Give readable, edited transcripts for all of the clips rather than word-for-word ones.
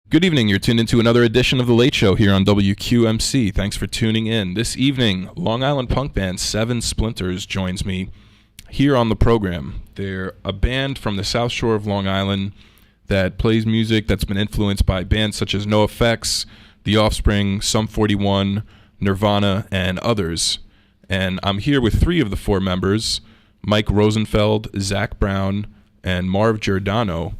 Good evening. You're tuned into another edition of The Late Show here on WQMC. Thanks for tuning in. This evening, Long Island punk band 7SPLINTERS joins me here on the program. They're a band from the South Shore of Long Island that plays music that's been influenced by bands such as NoFX, The Offspring, Sum 41, Nirvana, and others. And I'm here with three of the four members, Mike Rosenfeld, Zach Brown, and Marv Giordano,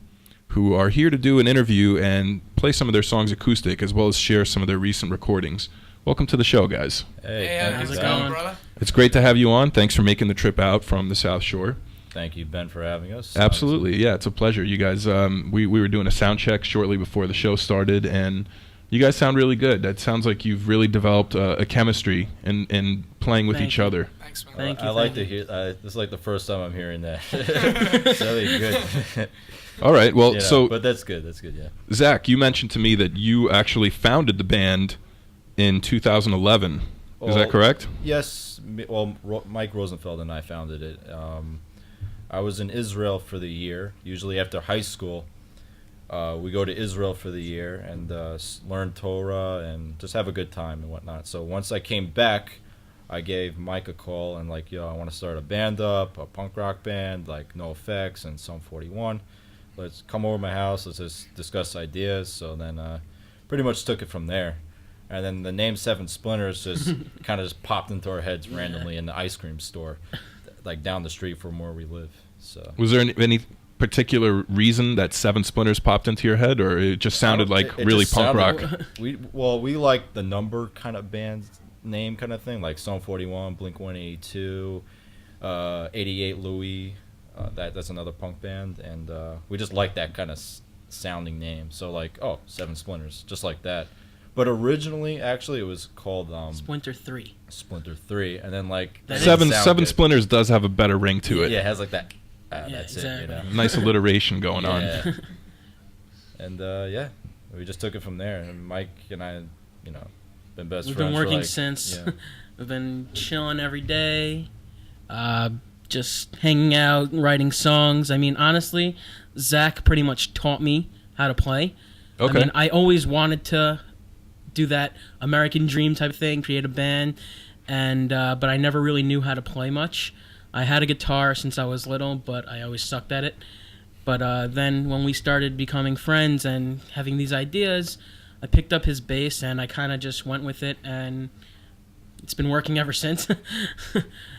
who are here to do an interview and play some of their songs acoustic, as well as share some of their recent recordings. Welcome to the show, guys. Hey, how's it going, brother? It's great to have you on. Thanks for making the trip out from the South Shore. Thank you, Ben, for having us. Absolutely. Yeah, it's a pleasure. You guys, we were doing a sound check shortly before the show started, and you guys sound really good. That sounds like you've really developed a chemistry in playing with each other. Thanks, man. Thank you. I like to hear. This is like the first time I'm hearing that. It's really good. All right. Well, but that's good. That's good. Yeah. Zach, you mentioned to me that you actually founded the band in 2011. Is that correct? Yes. Well, Mike Rosenfeld and I founded it. I was in Israel for the year. Usually after high school, we go to Israel for the year and learn Torah and just have a good time and whatnot. So once I came back, I gave Mike a call and like, I want to start a band up, a punk rock band like NoFX and Sum 41. Let's come over to my house. Let's just discuss ideas. So then pretty much took it from there. And then the name 7SPLINTERS just kind of just popped into our heads randomly in the ice cream store, like down the street from where we live. So was there any particular reason that 7SPLINTERS popped into your head, or it just sounded like really punk rock? We like the number kind of band name kind of thing, like Sum 41, Blink 182, 88 Louis. That's another punk band, and we just like that kind of sounding name. So like, 7SPLINTERS, just like that. But originally, actually, it was called Splinter 3. Splinter 3, and then like Seven Splinters does have a better ring to it. Yeah, it has like that. Yeah, that's exactly. it. Nice alliteration going on. And we just took it from there. And Mike and I, been best friends. We've been working for since. Yeah. We've been chilling every day. Just hanging out, writing songs. I mean, honestly, Zach pretty much taught me how to play. Okay. I mean, I always wanted to do that American Dream type thing, create a band, and but I never really knew how to play much. I had a guitar since I was little, but I always sucked at it. But then when we started becoming friends and having these ideas, I picked up his bass and I kind of just went with it, and it's been working ever since.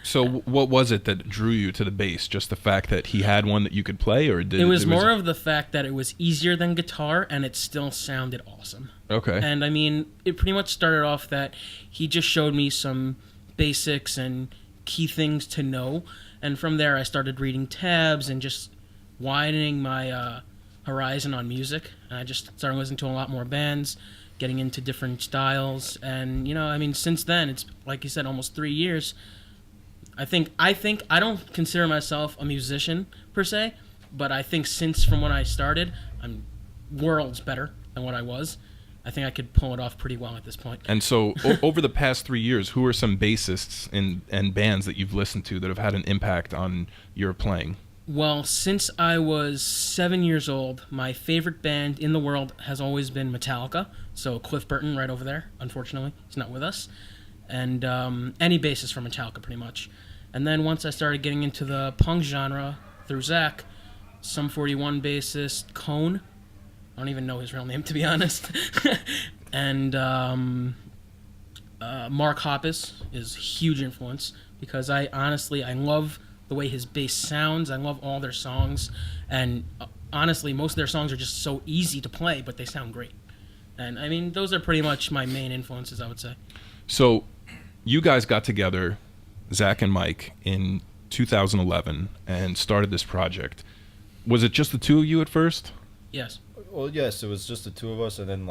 So what was it that drew you to the bass? Just the fact that he had one that you could play, or did it was more of the fact that it was easier than guitar and it still sounded awesome. Okay. And I mean, it pretty much started off that he just showed me some basics and key things to know, and from there I started reading tabs and just widening my horizon on music, and I just started listening to a lot more bands, getting into different styles, and I mean, since then, it's like you said, almost 3 years. I think I don't consider myself a musician per se, but I think from when I started, I'm worlds better than what I was. I think I could pull it off pretty well at this point. And so over the past 3 years, who are some bassists and bands that you've listened to that have had an impact on your playing? Well, since I was 7 years old, my favorite band in the world has always been Metallica. So Cliff Burton right over there, unfortunately, he's not with us. And any bassist from Metallica, pretty much. And then once I started getting into the punk genre through Zach, Sum 41 bassist, Cone. I don't even know his real name, to be honest. And Mark Hoppus is a huge influence because I love the way his bass sounds. I love all their songs, and honestly, most of their songs are just so easy to play, but they sound great. And I mean, those are pretty much my main influences, I would say. So, you guys got together, Zach and Mike, in 2011 and started this project. Was it just the two of you at first? Yes. Well, yes, it was just the two of us, and then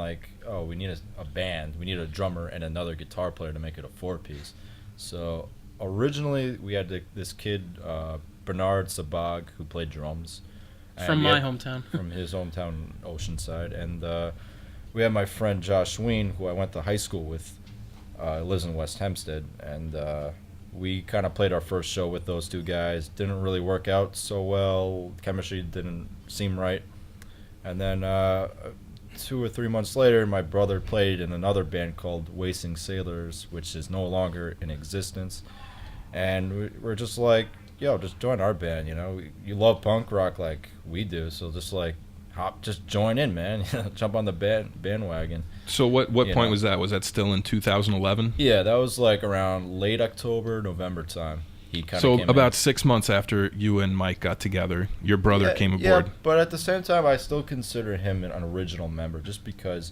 we need a band. We need a drummer and another guitar player to make it a 4-piece. So originally, we had this kid, Bernard Sabag, who played drums. From my hometown. From his hometown, Oceanside. And we had my friend Josh Ween, who I went to high school with, lives in West Hempstead. And we kind of played our first show with those two guys. Didn't really work out so well. Chemistry didn't seem right. And then 2 or 3 months later, my brother played in another band called Wasting Sailors, which is no longer in existence. And we're just like, yo, just join our band, you know. You love punk rock like we do, so just like just join in, man. Jump on the bandwagon. So what point was that? Was that still in 2011? Yeah, that was like around late October, November time. He kind of So came about in. 6 months after you and Mike got together, your brother came aboard. Yeah, but at the same time, I still consider him an original member just because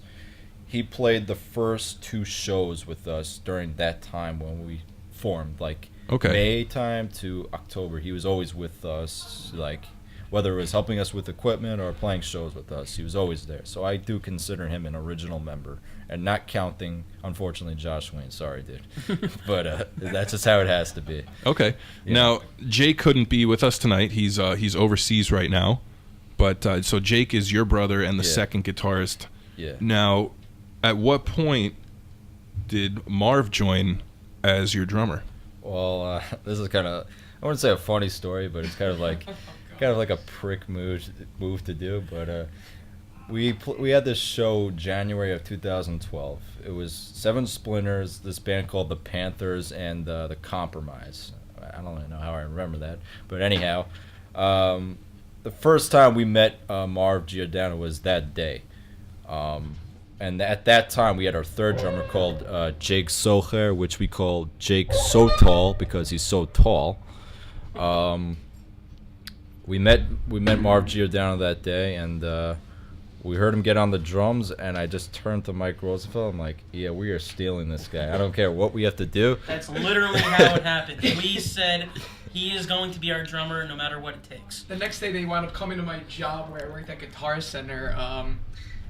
he played the first 2 shows with us during that time when we formed. Like May time to October, he was always with us. Like whether it was helping us with equipment or playing shows with us, he was always there. So I do consider him an original member, and not counting, unfortunately, Josh Wayne. Sorry, dude. But that's just how it has to be. Okay. Yeah. Now, Jake couldn't be with us tonight. He's overseas right now. But so Jake is your brother and the second guitarist. Yeah. Now, at what point did Marv join as your drummer? Well, this is kind of, I wouldn't say a funny story, but it's kind of like a prick move to do. But we had this show January of 2012. It was 7SPLINTERS, this band called the Panthers, and the Compromise. I don't really know how I remember that, but anyhow, the first time we met Marv Giordano was that day. And at that time, we had our third drummer called Jake Socher, which we called Jake So Tall because he's so tall. We met Marv Giordano that day, and we heard him get on the drums, and I just turned to Mike Rosenfeld. I'm like, yeah, we are stealing this guy. I don't care what we have to do. That's literally how it happened. We said he is going to be our drummer no matter what it takes. The next day, they wound up coming to my job where I worked at Guitar Center.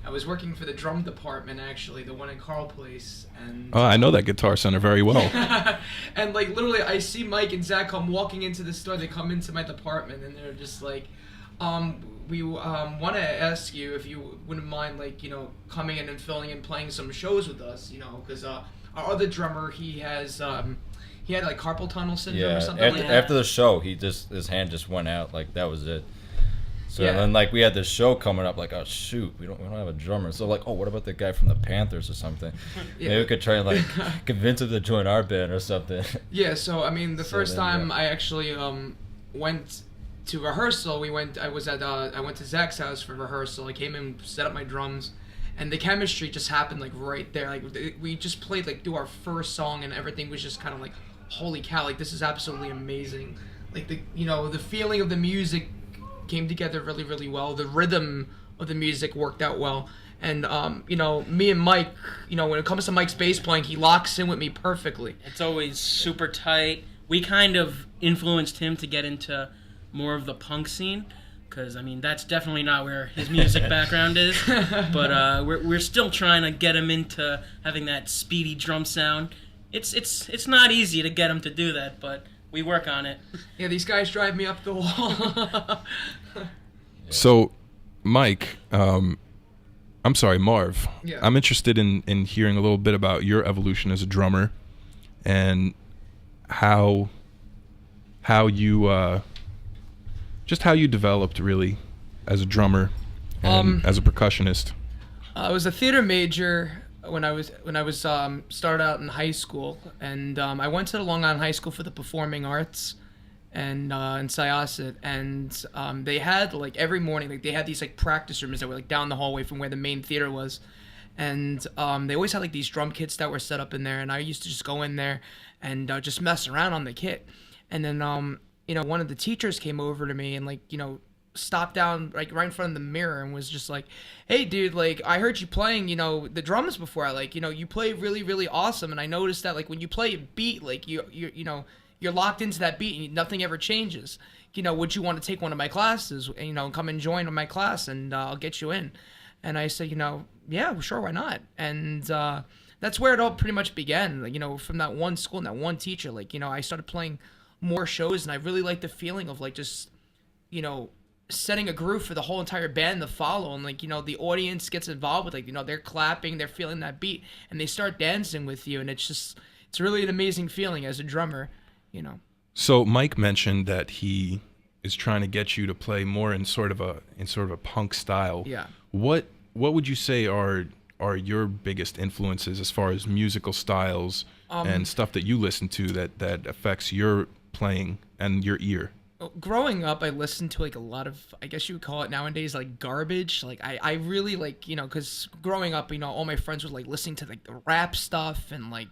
I was working for the drum department, actually, the one in Carl Place. And Oh, I know that Guitar Center very well. and like literally, I see Mike and Zach come walking into the store. They come into my department, and they're just like, "We want to ask you if you wouldn't mind, like, you know, coming in and filling in, playing some shows with us, you know, because our other drummer, he has he had like carpal tunnel syndrome or something like that. After the show, his hand just went out, like that was it. So Yeah. then, like, we had this show coming up, like, oh shoot, we don't have a drummer. So like, oh, what about the guy from the Panthers or something? Yeah. Maybe we could try and like convince him to join our band or something. Yeah, so I mean, the first then, time yeah. I actually went to rehearsal, I went to Zach's house for rehearsal. I came in, set up my drums, and the chemistry just happened like right there. Like we just played like do our first song, and everything was just kind of like, holy cow, like this is absolutely amazing. Like the feeling of the music came together really, really well. The rhythm of the music worked out well. And, me and Mike, when it comes to Mike's bass playing, he locks in with me perfectly. It's always super tight. We kind of influenced him to get into more of the punk scene, because, I mean, that's definitely not where his music background is. But we're still trying to get him into having that speedy drum sound. It's not easy to get him to do that, but we work on it. Yeah, these guys drive me up the wall. So, Mike, I'm sorry, Marv. Yeah. I'm interested in hearing a little bit about your evolution as a drummer, and how you just how you developed really as a drummer and as a percussionist. I was a theater major when I was started out in high school, and I went to the Long Island High School for the Performing Arts, and in Syosset, and they had like every morning, like they had these like practice rooms that were like down the hallway from where the main theater was, and they always had like these drum kits that were set up in there, and I used to just go in there and just mess around on the kit, and then one of the teachers came over to me and like stopped down like right in front of the mirror and was just like, hey dude, like I heard you playing the drums before. I like you play really, really awesome, and I noticed that like when you play a beat, like you're locked into that beat and nothing ever changes. Would you want to take one of my classes, and come and join my class, and I'll get you in? And I said, yeah, sure, why not? And that's where it all pretty much began. Like, from that one school and that one teacher, like, I started playing more shows, and I really liked the feeling of like just setting a groove for the whole entire band to follow, and like the audience gets involved with, like they're clapping, they're feeling that beat, and they start dancing with you, and it's really an amazing feeling as a drummer. So Mike mentioned that he is trying to get you to play more in sort of a punk style. Yeah. What what would you say are your biggest influences as far as musical styles and stuff that you listen to that affects your playing and your ear? Growing up, I listened to like a lot of, I guess you would call it nowadays, like garbage. Like I really like, because growing up, all my friends were like listening to like the rap stuff and like,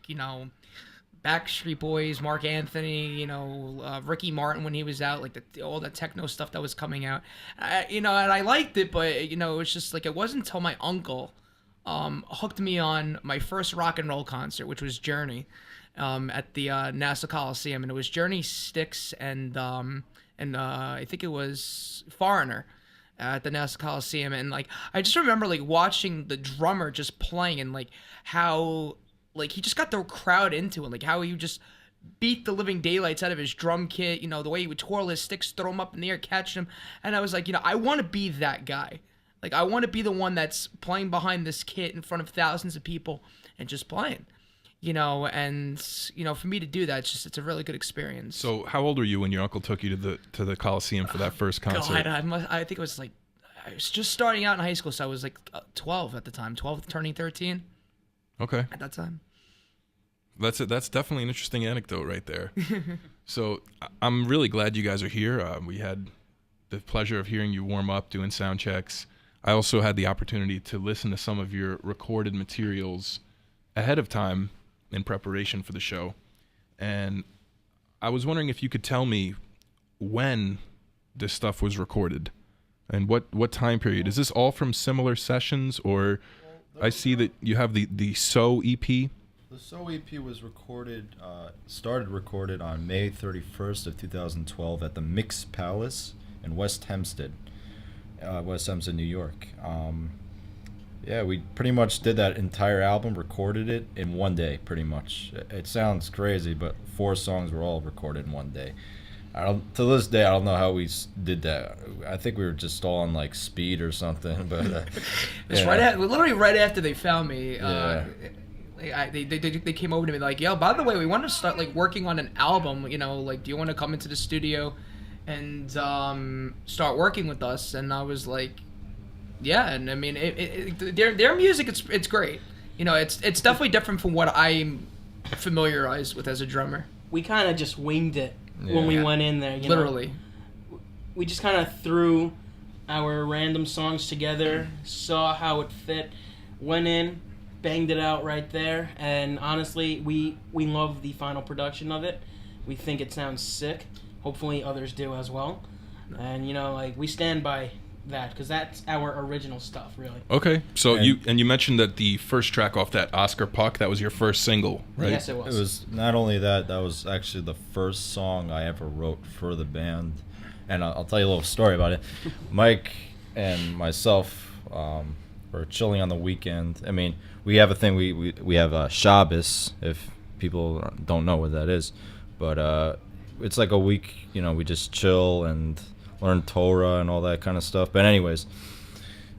Backstreet Boys, Mark Anthony, Ricky Martin when he was out, like all that techno stuff that was coming out, and I liked it, but it was just like it wasn't until my uncle hooked me on my first rock and roll concert, which was Journey, at the Nassau Coliseum, and it was Journey, Styx, and I think it was Foreigner at the Nassau Coliseum, and like I just remember like watching the drummer just playing and like how like he just got the crowd into it, like how he just beat the living daylights out of his drum kit, the way he would twirl his sticks, throw them up in the air, catch them, and I was like, I want to be that guy. Like I want to be the one that's playing behind this kit in front of thousands of people and just playing. And for me to do that, it's a really good experience. So how old were you when your uncle took you to the Coliseum for that first concert? God, I think it was like I was just starting out in high school, so I was like 12 at the time, 12 turning 13. Okay. At that time. That's definitely an interesting anecdote right there. So I'm really glad you guys are here. We had the pleasure of hearing you warm up, doing sound checks. I also had the opportunity to listen to some of your recorded materials ahead of time in preparation for the show. And I was wondering if you could tell me when this stuff was recorded and what time period. Is this all from similar sessions, or I see that you have the So EP? The So EP was started recorded on May 31st of 2012 at the Mix Palace in West Hempstead, New York. We pretty much did that entire album, recorded it in one day, pretty much. It sounds crazy, but 4 songs were all recorded in one day. To this day, I don't know how we did that. I think we were just all on like speed or something. But literally right after they found me. Yeah. They came over to me like, yo, by the way, we want to start like working on an album. Like, do you want to come into the studio and start working with us? And I was like, yeah. And I mean, their music, it's great. It's definitely different from what I'm familiarized with as a drummer. We kind of just winged it when we went in there. Literally. We just kind of threw our random songs together, saw how it fit, went in, banged it out right there, and honestly, we love the final production of it. We think it sounds sick. Hopefully others do as well. And we stand by that because that's our original stuff, really. Okay. So you mentioned that the first track off that Oscar Puck, that was your first single, right? Yes, it was. It was not only that was actually the first song I ever wrote for the band. And I'll tell you a little story about it. Mike and myself were chilling on the weekend. I mean, we have a thing, we have Shabbos, if people don't know what that is. But it's like a week, we just chill and learn Torah and all that kind of stuff. But anyways,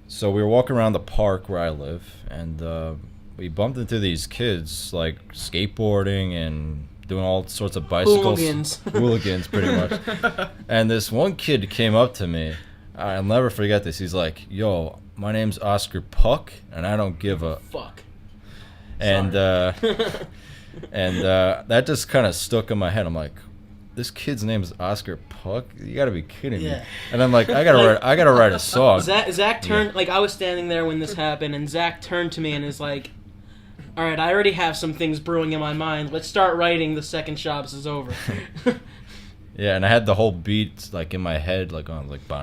so we were walking around the park where I live, and we bumped into these kids, like, skateboarding and doing all sorts of bicycles. Hooligans, pretty much. And this one kid came up to me. I'll never forget this. He's like, yo, my name's Oscar Puck, and I don't give a fuck. And that just kind of stuck in my head. I'm like, this kid's name is Oscar Puck? You gotta be kidding me. And I'm like, I gotta write a song. Zach turned, like, I was standing there when this happened, and Zach turned to me and is like, all right, I already have some things brewing in my mind. Let's start writing the second Shabbos is over. Yeah, and I had the whole beat like in my head, like on like like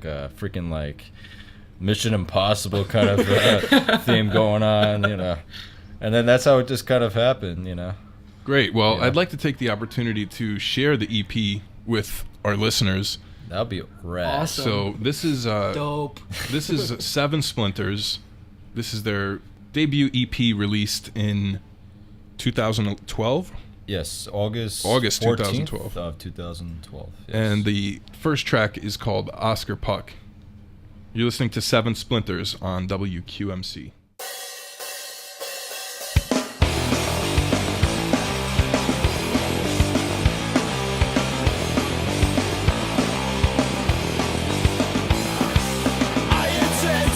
a freaking like Mission Impossible kind of theme going on, and then that's how it just kind of happened, Great. Well, I'd like to take the opportunity to share the EP with our listeners. That'd be rad. Awesome. So this is Dope. This is 7SPLINTERS. This is their debut EP released in 2012. Yes, August 2012 of 2012. Yes. And the first track is called Oscar Puck. You're listening to 7SPLINTERS on WQMC. I intend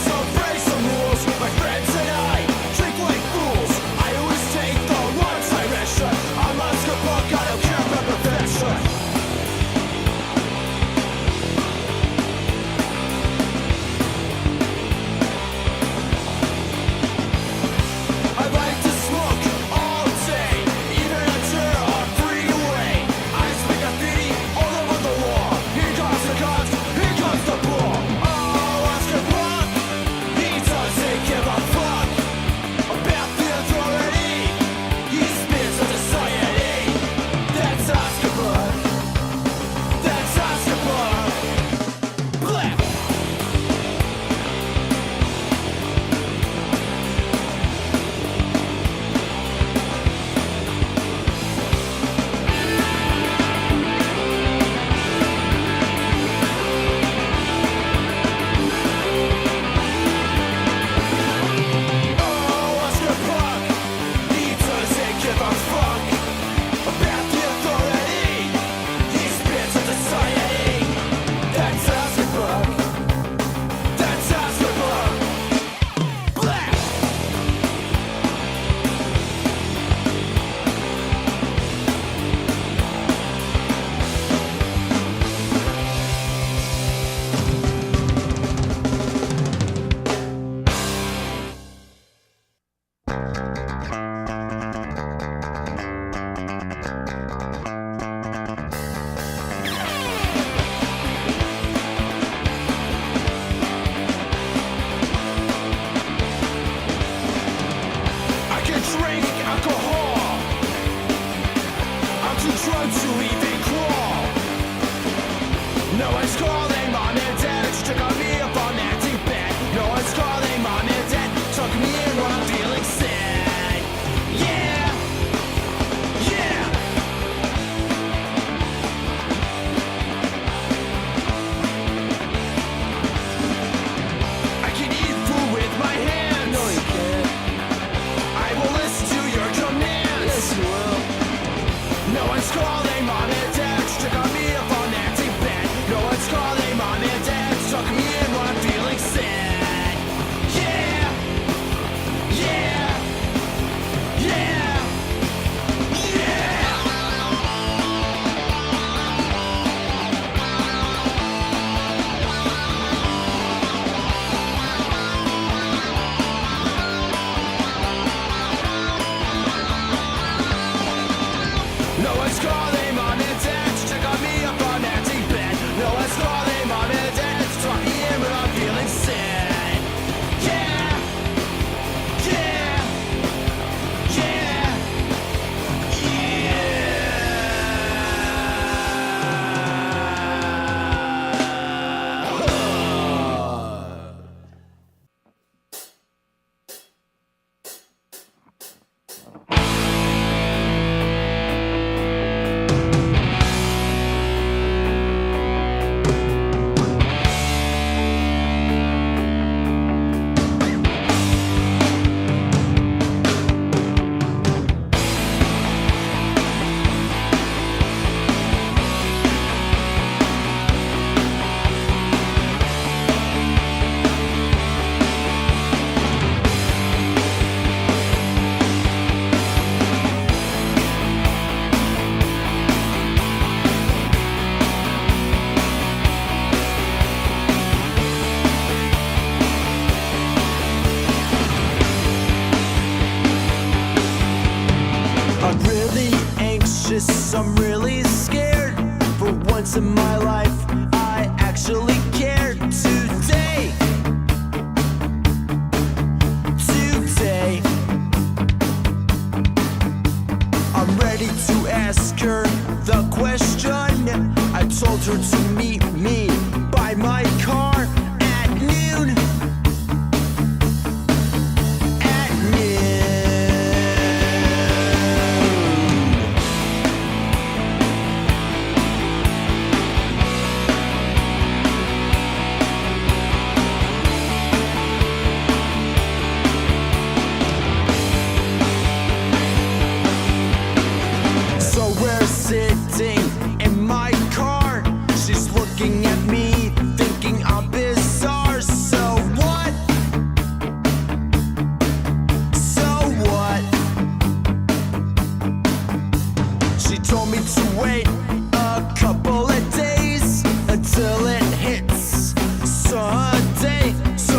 this, I'm really scared. For once in my life, I actually cared. Today, I'm ready to ask her the question. I told her to meet me by my car at noon. At noon. So we're sitting in my car. She's looking at me, thinking I'm bizarre. So what? So what? She told me to wait a couple of days until it hits Sunday. So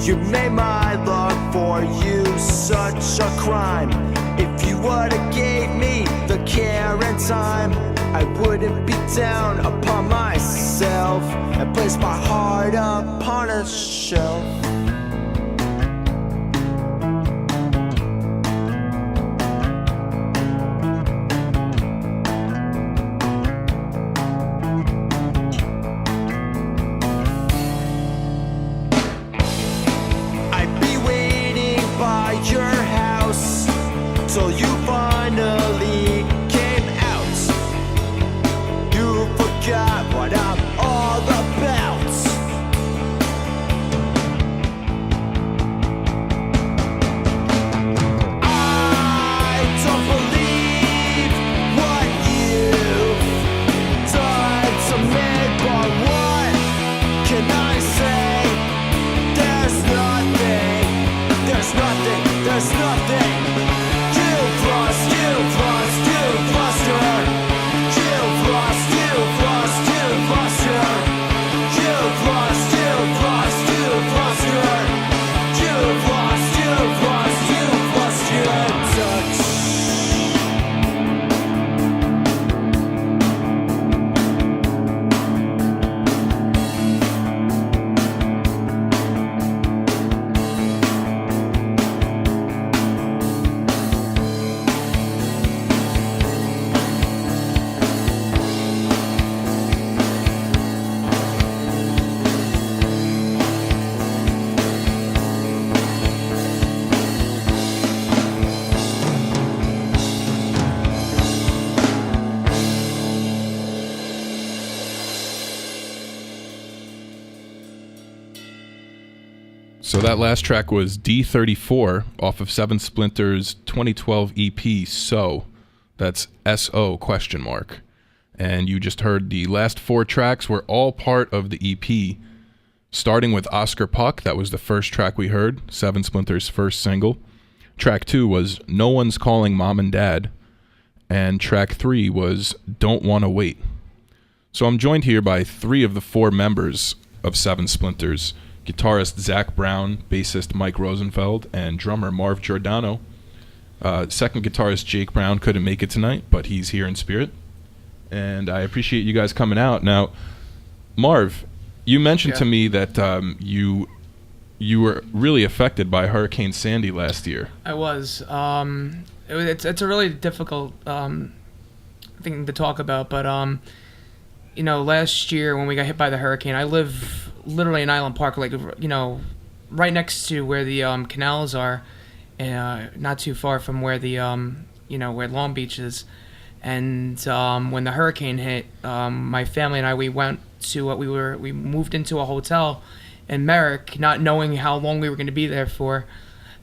you made my love for you such a crime. If you would've gave me the care and time, I wouldn't be down upon myself and place my heart upon a shelf. Till you finally came out. You forgot what I'm all about. I don't believe what you've done to me, but what can I say? There's nothing. You've lost her. You've lost her. You've lost her. You've lost her. You've lost your touch. So that last track was D34 off of 7SPLINTERS 2012 EP, So. That's S-O question mark. And you just heard the last 4 tracks were all part of the EP, starting with Oscar Puck. That was the first track we heard, 7SPLINTERS' first single. Track 2 was No One's Calling Mom and Dad. And track 3 was Don't Wanna Wait. So I'm joined here by 3 of the 4 members of 7SPLINTERS, guitarist Zach Brown, bassist Mike Rosenfeld, and drummer Marv Giordano. Second guitarist Jake Brown couldn't make it tonight, but he's here in spirit. And I appreciate you guys coming out. Now, Marv, you mentioned to me that you were really affected by Hurricane Sandy last year. I was. It's a really difficult thing to talk about, but last year when we got hit by the hurricane, I live literally in Island Park, like right next to where the canals are, not too far from where the where Long Beach is. And when the hurricane hit, my family and I, we moved into a hotel in Merrick, not knowing how long we were going to be there for,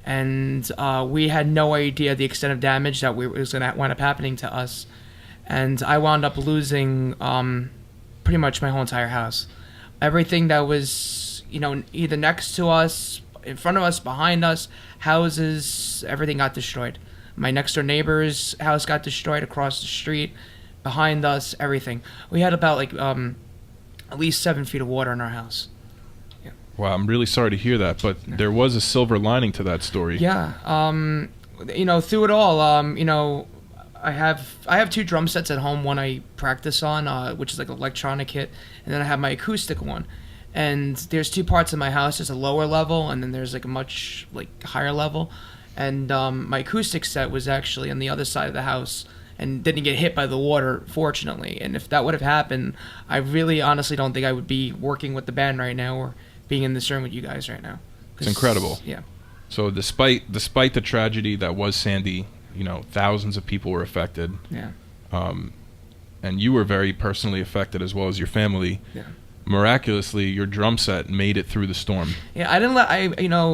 and we had no idea the extent of damage that was going to wind up happening to us. And I wound up losing pretty much my whole entire house. Everything that was, either next to us, in front of us, behind us, houses, everything got destroyed. My next door neighbor's house got destroyed across the street, behind us, everything. We had about at least 7 feet of water in our house. Yeah. Wow, I'm really sorry to hear that, but there was a silver lining to that story. Yeah. Through it all, I have 2 drum sets at home. One I practice on, which is like an electronic kit, and then I have my acoustic one. And there's 2 parts of my house. There's a lower level, and then there's like a much higher level. And my acoustic set was actually on the other side of the house and didn't get hit by the water, fortunately. And if that would have happened, I really honestly don't think I would be working with the band right now or being in this room with you guys right now. It's incredible. Yeah. So despite the tragedy that was Sandy, thousands of people were affected. Yeah. And you were very personally affected as well as your family. Yeah. Miraculously, your drum set made it through the storm. Yeah,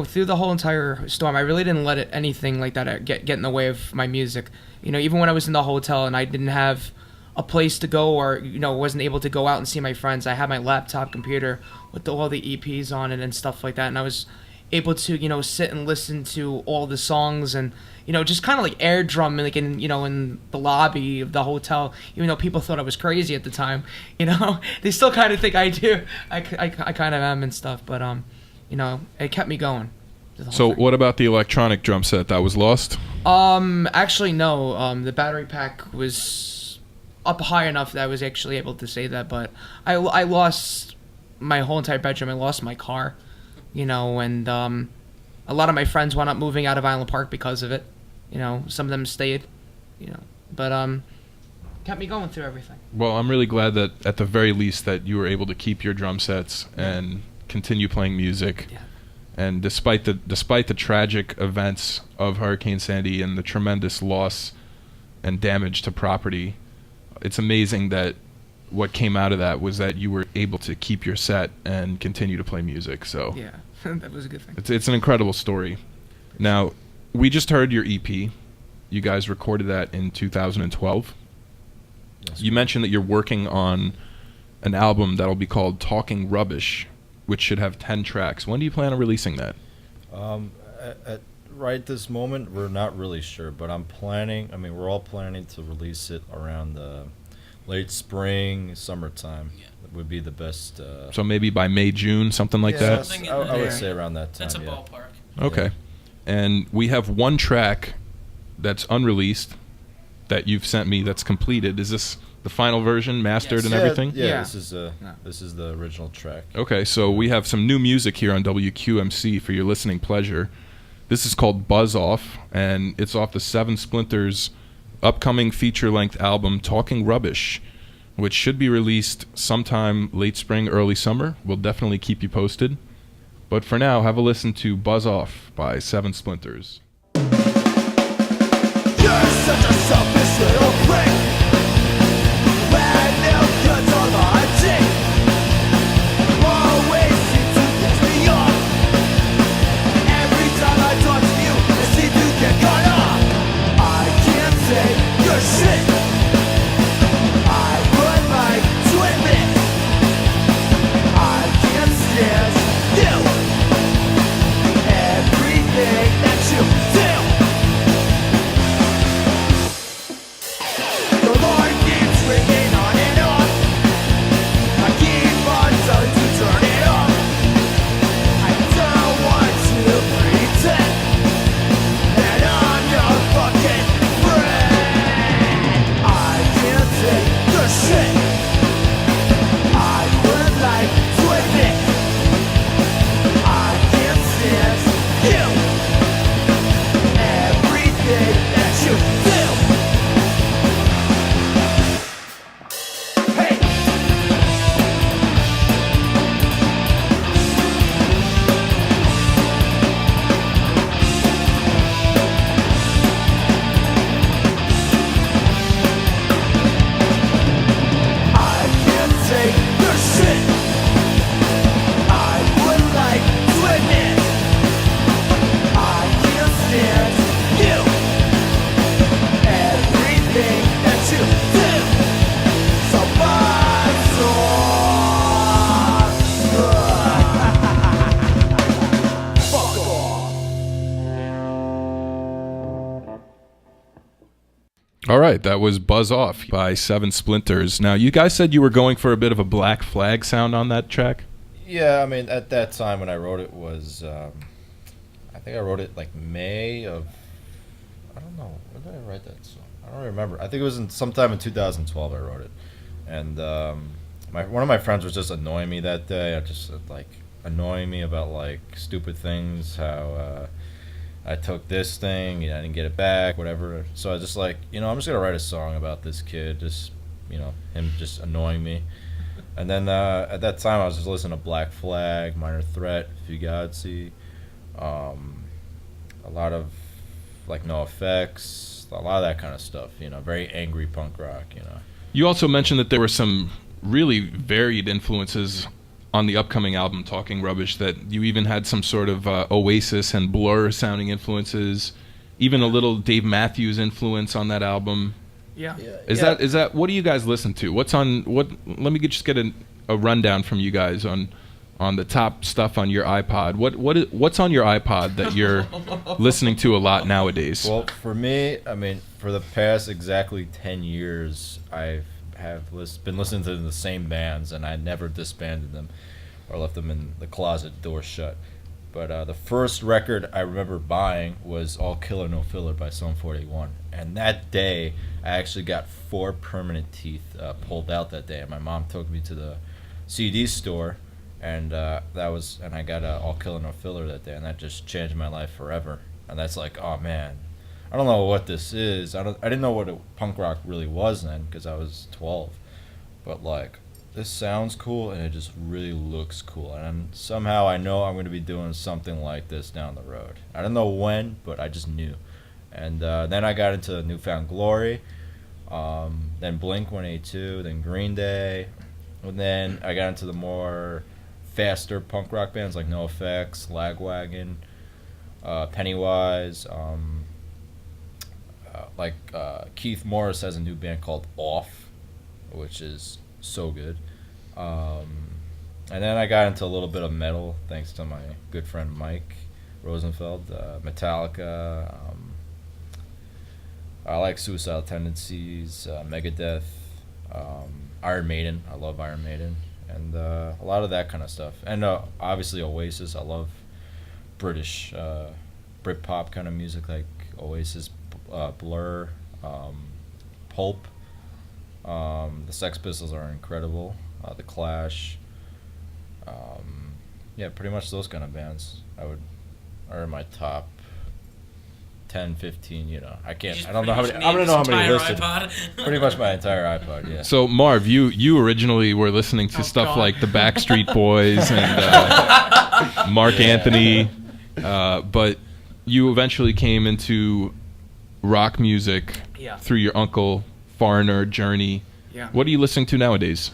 through the whole entire storm, I really didn't let anything like that get in the way of my music. Even when I was in the hotel and I didn't have a place to go or, wasn't able to go out and see my friends, I had my laptop computer with all the EPs on it and stuff like that, and I was able to, sit and listen to all the songs and, just kind of like air drum in the lobby of the hotel, even though people thought I was crazy at the time, they still kind of think I do. I kind of am and stuff, but, it kept me going. So what about the electronic drum set that was lost? Actually, no. The battery pack was up high enough that I was actually able to say that, but I lost my whole entire bedroom. I lost my car, and a lot of my friends wound up moving out of Island Park because of it. Some of them stayed, but kept me going through everything. Well, I'm really glad that at the very least that you were able to keep your drum sets and continue playing music. Yeah. And despite the tragic events of Hurricane Sandy and the tremendous loss and damage to property, it's amazing that what came out of that was that you were able to keep your set and continue to play music. So yeah, that was a good thing. It's an incredible story. Now, we just heard your EP. You guys recorded that in 2012. Yes. You mentioned that you're working on an album that'll be called Talking Rubbish, which should have 10 tracks. When do you plan on releasing that? Right this moment, we're not really sure, but we're all planning to release it around the late spring, summertime. Yeah. Would be the best. So maybe by May, June, something like that? I would say around that time. That's a ballpark. Okay. Yeah. And we have 1 track that's unreleased that you've sent me that's completed. Is this the final version, mastered and everything? Yeah. This is the original track. Okay, so we have some new music here on WQMC for your listening pleasure. This is called Buzz Off, and it's off the 7SPLINTERS upcoming feature-length album Talking Rubbish, which should be released sometime late spring, early summer. We'll definitely keep you posted. But for now, have a listen to Buzz Off by 7SPLINTERS. You're such a selfish little prick. Bad milk, guns on my teeth. Always seem to piss me off. All right, that was Buzz Off by 7SPLINTERS. Now, you guys said you were going for a bit of a Black Flag sound on that track? Yeah, I mean, at that time when I wrote it was, I think I wrote it like May of, I don't know, when did I write that song? I don't remember. I think it was sometime in 2012 I wrote it. And one of my friends was just annoying me that day. Annoying me about like stupid things, how I took this thing, I didn't get it back, whatever. So I was just like, I'm just going to write a song about this kid, just, him just annoying me. And then at that time I was just listening to Black Flag, Minor Threat, Fugazi, a lot of like NoFX, a lot of that kind of stuff, very angry punk rock, You also mentioned that there were some really varied influences on the upcoming album, Talking Rubbish, that you even had some sort of Oasis and Blur sounding influences, even a little Dave Matthews influence on that album. Yeah. Is that what do you guys listen to? Let me just get a rundown from you guys on the top stuff on your iPod. What's on your iPod that you're listening to a lot nowadays? Well, for me, I mean, for the past exactly 10 years, I have been listening to the same bands, and I never disbanded them or left them in the closet, door shut. But the first record I remember buying was All Killer No Filler by Sum 41. And that day, I actually got 4 permanent teeth pulled out that day. And my mom took me to the CD store, and I got All Killer No Filler that day, and that just changed my life forever. And that's like, oh man, I don't know what this is. I didn't know what punk rock really was then, because I was 12. But like, this sounds cool, and it just really looks cool. And somehow I know I'm going to be doing something like this down the road. I don't know when, but I just knew. And then I got into Newfound Glory, then Blink-182, then Green Day, and then I got into the more faster punk rock bands like NoFX, Lagwagon, Pennywise. Keith Morris has a new band called Off, which is so good. And then I got into a little bit of metal thanks to my good friend Mike Rosenfeld, Metallica. I like Suicidal Tendencies, Megadeth, Iron Maiden. I love Iron Maiden, and a lot of that kind of stuff. And obviously Oasis. I love British Britpop kind of music like Oasis, Blur, Pulp. The Sex Pistols are incredible. The Clash. Yeah, pretty much those kind of bands are in my top 10, 15, I can't. I don't know how many. I don't know how many listed. Pretty much my entire iPod. Yeah. So Marv, you originally were listening to stuff like the Backstreet Boys and Mark Anthony, but you eventually came into rock music through your uncle, Foreigner, Journey. Yeah. What are you listening to nowadays?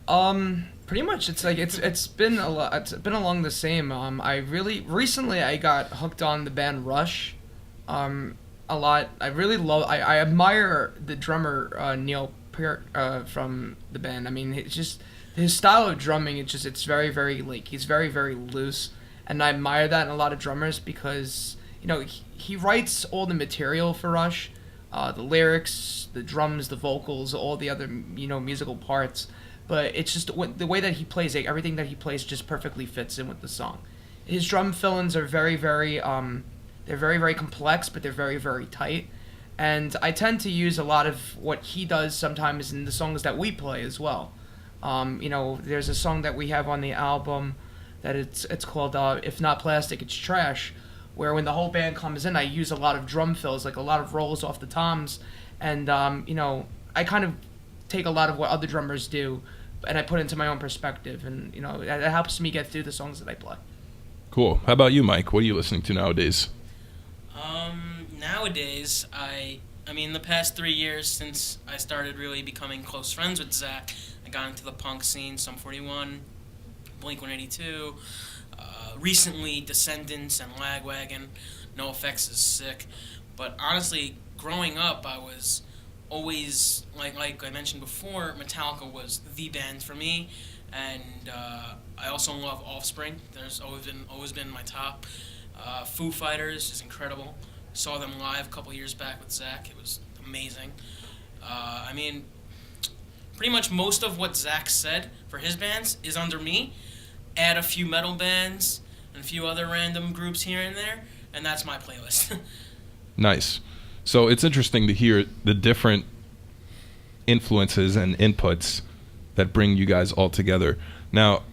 Pretty much it's been a lot. It's been along the same. Recently I got hooked on the band Rush. A lot. I admire the drummer Neil Peart from the band. I mean, it's just his style of drumming. It's very, very he's very, very loose, and I admire that in a lot of drummers because he writes all the material for Rush, the lyrics, the drums, the vocals, all the other musical parts. But it's just the way that he plays it. Everything that he plays just perfectly fits in with the song. His drum fill-ins are very, very they're very, very complex, but they're very, very tight. And I tend to use a lot of what he does sometimes in the songs that we play as well. There's a song that we have on the album that it's called If Not Plastic, It's Trash, where when the whole band comes in, I use a lot of drum fills, like a lot of rolls off the toms. And, I kind of take a lot of what other drummers do, and I put it into my own perspective. And, it helps me get through the songs that I play. Cool. How about you, Mike? What are you listening to nowadays? Nowadays, I mean, the past 3 years since I started really becoming close friends with Zach, I got into the punk scene, Sum 41, Blink-182, recently Descendants and Lagwagon. NoFX is sick. But honestly, growing up, I was always, like I mentioned before, Metallica was the band for me. And I also love Offspring. There's always been my top. Foo Fighters is incredible. Saw them live a couple years back with Zach. It was amazing. I mean, pretty much most of what Zach said for his bands is under me. Add a few metal bands and a few other random groups here and there, and that's my playlist. Nice. So it's interesting to hear the different influences and inputs that bring you guys all together. Now,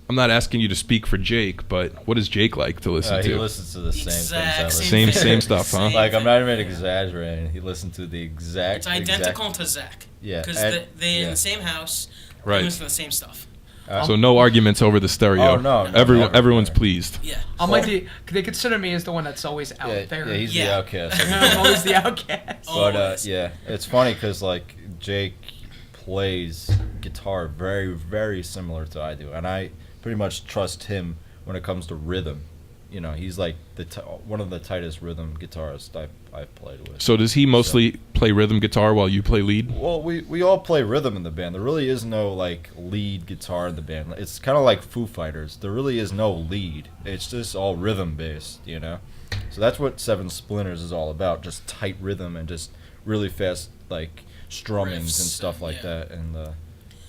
I'm not asking you to speak for Jake, but what is Jake like to listen to? He listens to the same things I listen Same to. stuff, huh? Like, I'm not even exaggerating. He listened to the exact... It's identical to Zach. Yeah. Because they in the same house, Right. they listen to the same stuff. So no arguments over the stereo. Oh, no. Never. Everyone's pleased. Yeah. They consider me as the one that's always out there. Yeah, he's Yeah. the outcast. I'm always the outcast. But Always. yeah, it's funny because like Jake plays guitar very, very similar to I do, and I pretty much trust him when it comes to rhythm. You know, he's like one of the tightest rhythm guitarists I've played with. So does he mostly play rhythm guitar while you play lead? Well, we all play rhythm in the band. There really is no like lead guitar in the band. It's kind of like Foo Fighters. There really is no lead. It's just all rhythm based, you know. So that's what 7SPLINTERS is all about. Just tight rhythm and just really fast like strummings and Riffs stuff like yeah. that. And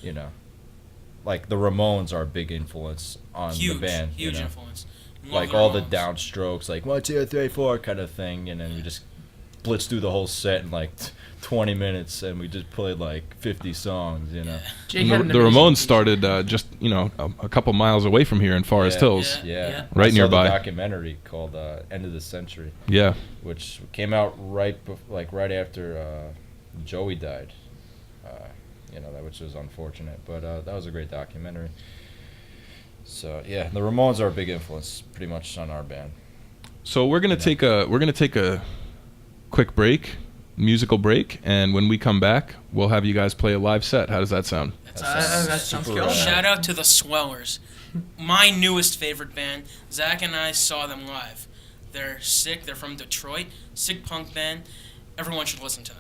you know, like the Ramones are a big influence on the band. Huge you know? influence. Love Like all the Ramones. downstrokes, like 1, 2, 3, 4 kind of thing, and then we just blitzed through the whole set in like 20 minutes, and we just played like 50 songs, you know. Jake And had the an the amazing Ramones piece. started just a couple miles away from here in Forest Yeah. Hills. Yeah. Right I saw nearby. the documentary called "End of the Century," Yeah. which came out right after Joey died. You know, which was unfortunate, but that was a great documentary. So yeah, the Ramones are a big influence, pretty much, on our band. So we're gonna take a quick break, musical break, and when we come back, we'll have you guys play a live set. How does that sound? That sounds super good. rad. Shout out to the Swellers, my newest favorite band. Zach and I saw them live. They're sick. They're from Detroit. Sick punk band. Everyone should listen to them.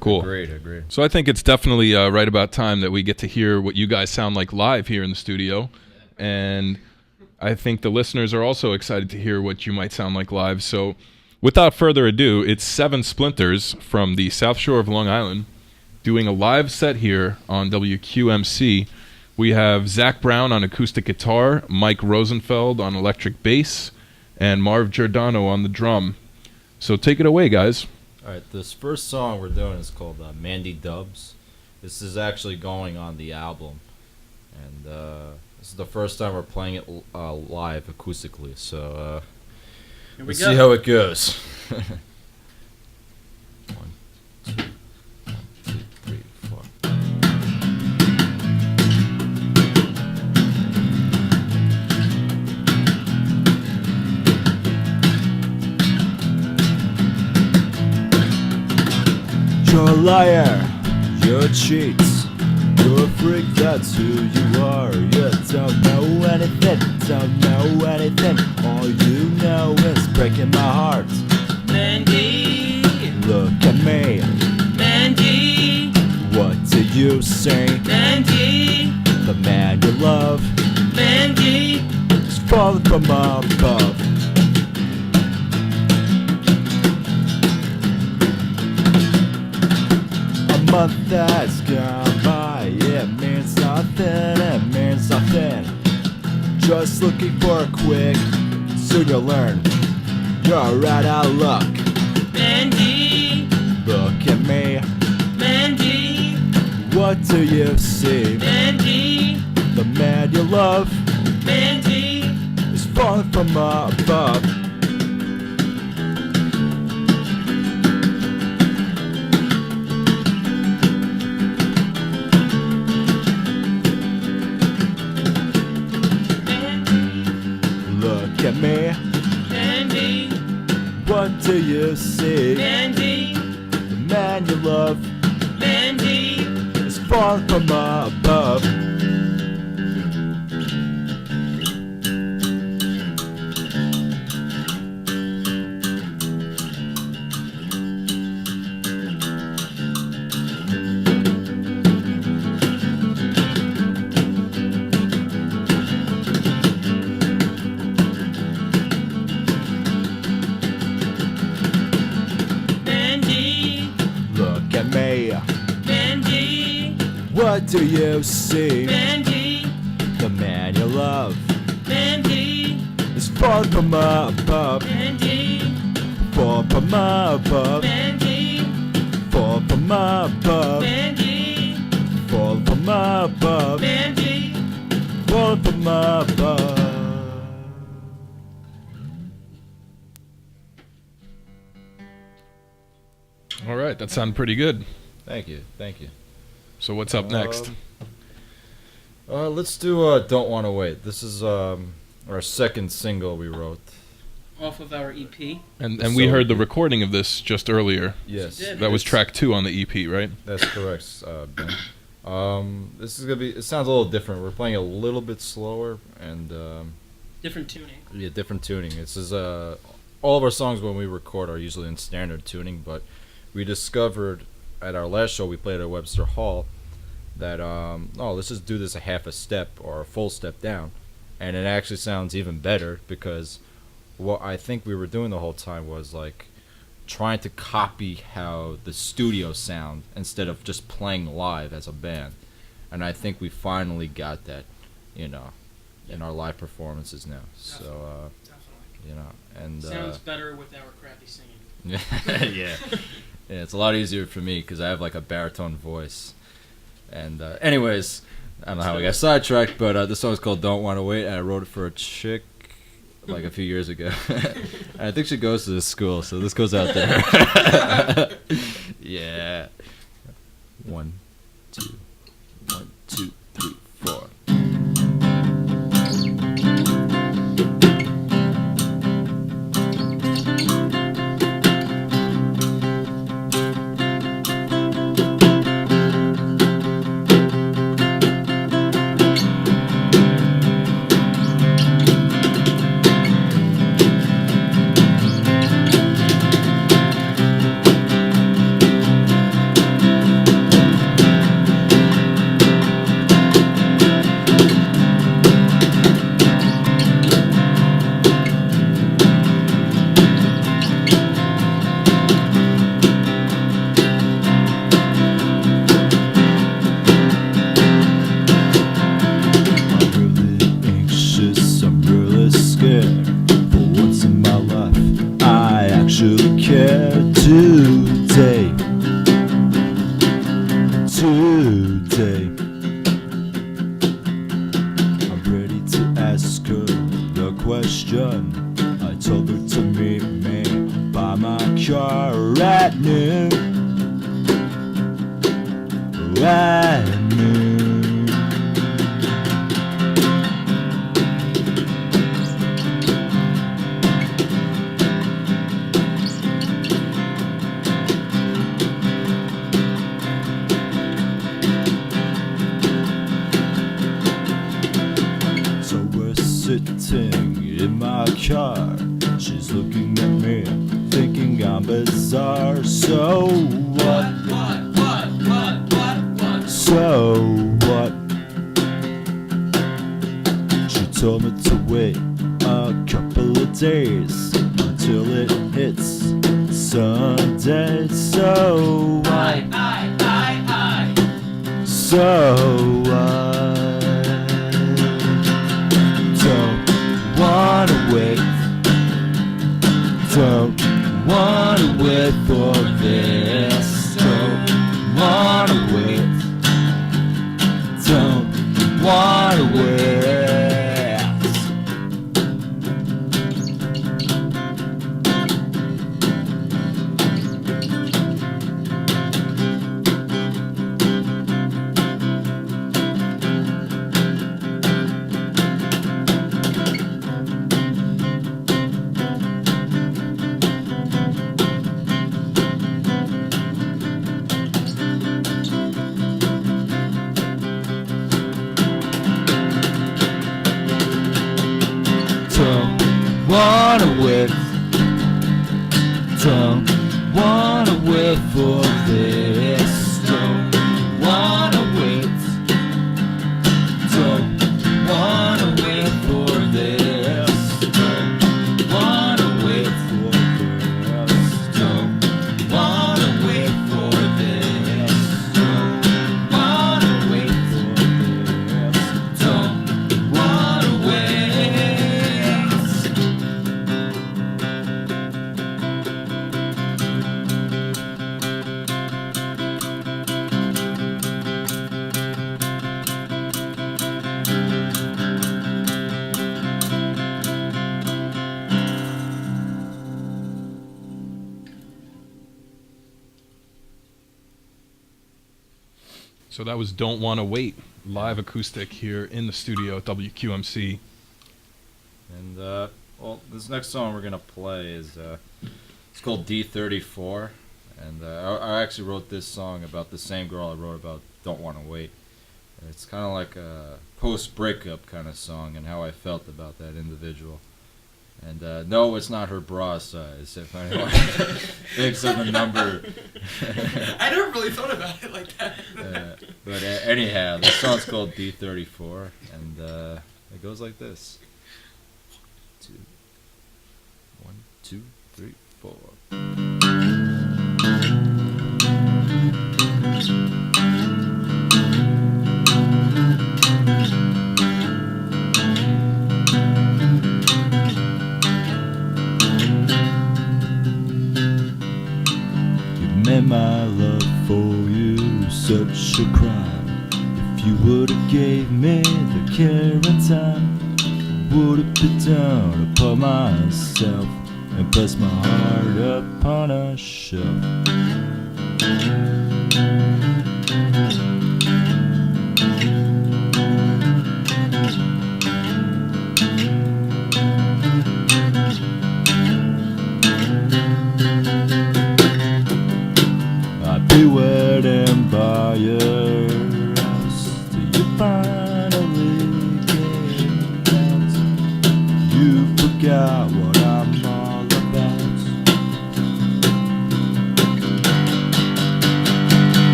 Cool. Agreed. So I think it's definitely right about time that we get to hear what you guys sound like live here in the studio. And I think the listeners are also excited to hear what you might sound like live. So without further ado, it's 7SPLINTERS from the South Shore of Long Island doing a live set here on WQMC. We have Zach Brown on acoustic guitar, Mike Rosenfeld on electric bass, and Marv Giordano on the drum. So take it away, guys. All right, this first song we're doing is called Mandy Dubs. This is actually going on the album, and this is the first time we're playing it live acoustically, so we'll see how it goes. 1, 2, 3, 4. You're a liar, you're a cheat, you're a freak, that's who you are. You don't know anything, all you know is breaking my heart. Mandy, Look at me, Mandy, what do you say? Mandy, The man you love Mandy. is falling from above. A month that's gone by, it means nothing. Just looking for a quick, soon you'll learn you're right out of luck. Mandy, Look at me, Mandy, what do you see? Mandy, The man you love Mandy. is falling from above. Look at me, Mandy, what do you see? Mandy, The man you love Mandy. is falling from above. Mandy, Look at me, Do you see Mandy, the man you love Mandy, is falling from above? Mandy, Fall from above. Mandy, Fall from above. Mandy, Fall from above. Mandy. Fall from above. All right, that sounded pretty good. Thank you. Thank you. So what's up next? Let's do Don't Wanna Wait. This is our second single we wrote. Off of our EP. And we heard the recording of this just earlier. Yes. did. That was track 2 on the EP, right? That's correct, Ben. This is gonna be. It sounds a little different. We're playing a little bit slower and Different tuning. yeah, different tuning. This is all of our songs when we record are usually in standard tuning, but we discovered at our last show we played at Webster Hall that let's just do this a half a step or a full step down, and it actually sounds even better because what I think we were doing the whole time was like trying to copy how the studio sound instead of just playing live as a band, and I think we finally got that, in our live performances now. So and Sounds better with our crappy singing. yeah, it's a lot easier for me because I have like a baritone voice. And anyways, I don't know how we got sidetracked, but this song's called "Don't Wanna Wait," and I wrote it for a chick like a few years ago. And I think she goes to this school, so this goes out there. Yeah. 1, 2, 1, 2, 3, 4. So that was Don't Wanna Wait, live acoustic here in the studio at WQMC. And, well, this next song we're going to play is, it's called D34. And I actually wrote this song about the same girl I wrote about Don't Wanna Wait. It's kind of like a post-breakup kind of song and how I felt about that individual. And no, it's not her bra size, if anyone thinks of a number. I never really thought about it like that. But anyhow, this song's called D34, and it goes like this. 1, 2, 3, 4. Made my love for you such a crime. If you would've gave me the care and time, would've put down upon myself and placed my heart upon a shelf. I'd be waiting by your house till you finally came out. You forgot what I'm all about.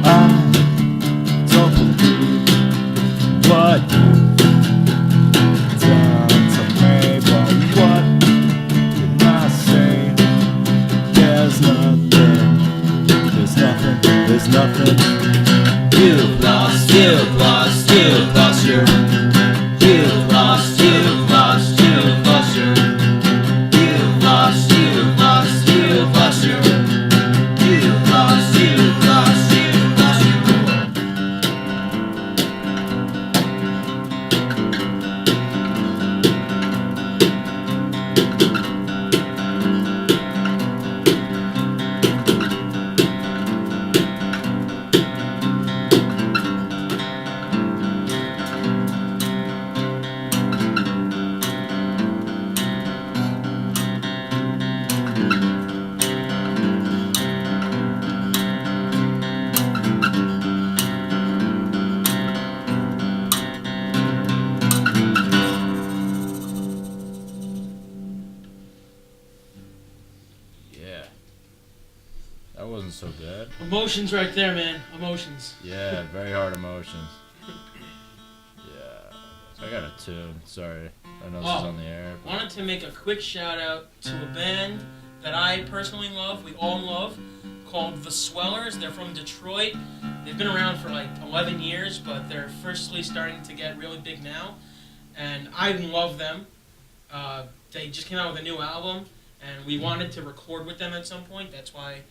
I don't believe what you've done to me, but what can I say? There's nothing. There's nothing. You've lost your. You've lost your. You've lost your. You've lost your. You've lost your. You've lost your. You've lost your. You've lost your. That wasn't so bad. Emotions right there, man. Emotions. Yeah, very hard emotions. Yeah. I got a tune. Sorry. I know this is on the air. Wanted to make a quick shout out to a band that I personally love, we all love, called The Swellers. They're from Detroit. They've been around for like 11 years, but they're firstly starting to get really big now. And I love them. They just came out with a new album, and we wanted to record with them at some point. That's why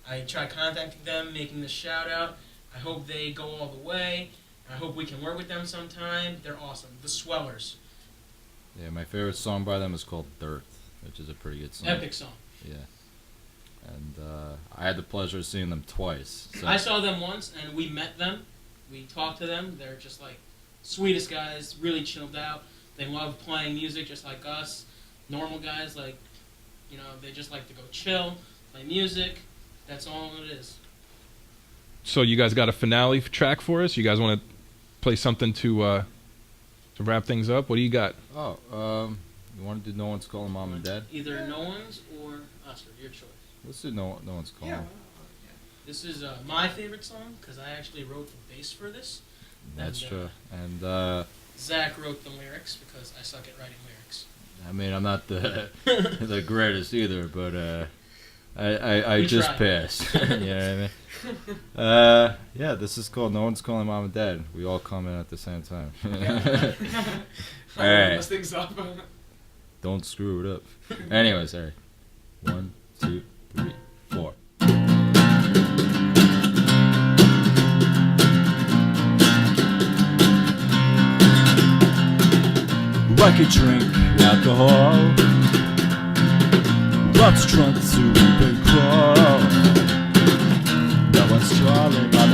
I tried contacting them, making this shout out. I hope they go all the way. I hope we can work with them sometime. They're awesome. The Swellers. Yeah, my favorite song by them is called Dirt, which is a pretty good song. Epic song. Yeah. And I had the pleasure of seeing them twice. So. I saw them once, and we met them. We talked to them. They're just like sweetest guys, really chilled out. They love playing music just like us. Normal guys, like, you know, they just like to go chill, play music. That's all it is. So you guys got a finale track for us? You guys want to play something to wrap things up? What do you got? Oh, you want to do No One's Calling Mom and Dad? Either No One's or us, or your choice. Let's do No One's Calling. Yeah. This is my favorite song because I actually wrote the bass for this. That's And, true. And Zach wrote the lyrics because I suck at writing lyrics. I mean, I'm not the the greatest either, but I We just tried. passed. You know what I mean? Yeah, this is called No One's Calling Mom and Dad. We all come in at the same time. All right. Mess things up. Don't screw it up. Anyways, all right. 1, 2, 3, 4. I could drink alcohol, lots drunk to even crawl. No one's calling my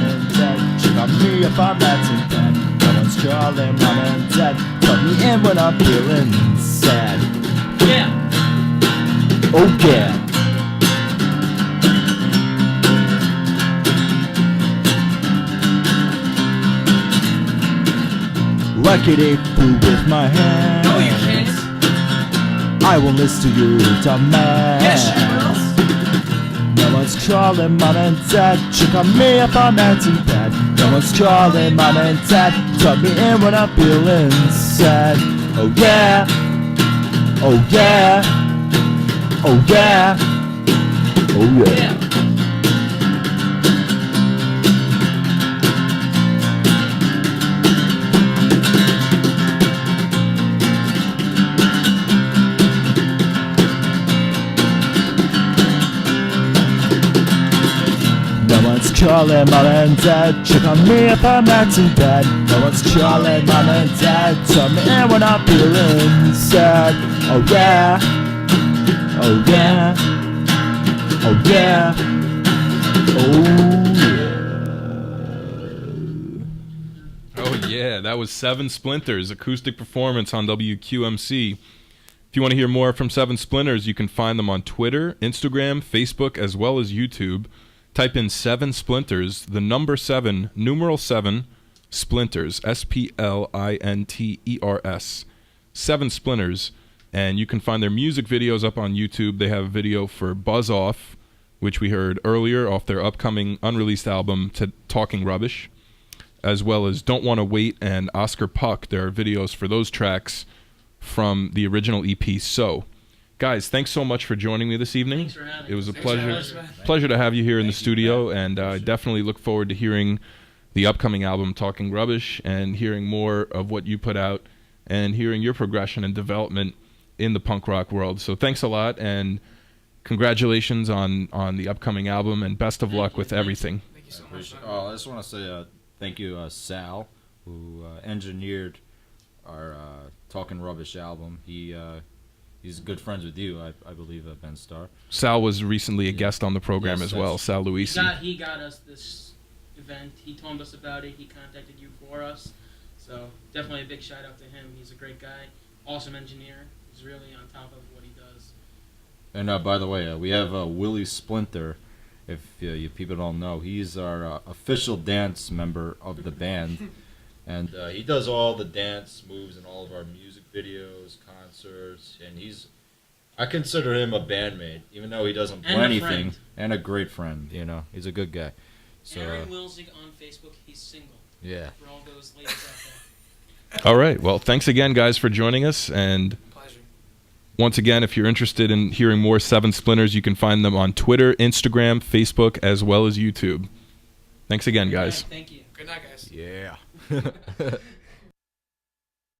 me if I'm not in bed. No one's calling, mom and dad. Tuck me in when I'm feeling sad. Yeah. Oh yeah. Like it ain't food with my hands. No, you can't. I won't listen to you, dumbass. Yes, you will. No one's calling mom and dad. Check on me if I'm acting bad. No one's calling mom and dad. Tuck me in when I'm feeling sad. Oh yeah. Oh yeah. Oh yeah. Oh yeah. Yeah. No one's calling mom and dad. Check on me if I'm acting bad. No one's calling mom and dad. Tell me in when I'm feeling sad. Oh yeah. Oh yeah. Oh yeah. Oh yeah, that was 7SPLINTERS acoustic performance on WQMC. If you want to hear more from 7SPLINTERS, you can find them on Twitter, Instagram, Facebook, as well as YouTube. Type in 7SPLINTERS, the number 7, numeral 7, Splinters, SPLINTERS, 7SPLINTERS, and you can find their music videos up on YouTube. They have a video for Buzz Off, which we heard earlier off their upcoming unreleased album, Talking Rubbish, as well as Don't Wanna Wait and Oscar Puck. There are videos for those tracks from the original EP. So, guys, thanks so much for joining me this evening. Thanks for having It was a us. pleasure to have you here in the studio, and I definitely look forward to hearing the upcoming album, Talking Rubbish, and hearing more of what you put out and hearing your progression and development in the punk rock world. So thanks a lot, and congratulations on the upcoming album, and best of luck with everything. Thank you so much. I just want to say thank you, Sal, who engineered our Talking Rubbish album. He's good friends with you, I believe, Ben Starr. Sal was recently a guest on the program Yes, as well, Sal Luisi. He got us this event. He told us about it. He contacted you for us. So definitely a big shout out to him. He's a great guy, awesome engineer. He's really on top of what he does. And by the way, we have Willie Splinter. If you people don't know, he's our official dance member of the band. And he does all the dance moves in all of our music videos, concerts, and I consider him a bandmate, even though he doesn't play And a anything, friend. and a great friend. He's a good guy. So Aaron Wilzig on Facebook. He's single. yeah. For all those ladies out there. All right, well, thanks again, guys, for joining us, and Pleasure. once again, if you're interested in hearing more 7SPLINTERS, you can find them on Twitter, Instagram, Facebook, as well as YouTube. Thanks again, guys. Thank you. Good night, guys. Yeah.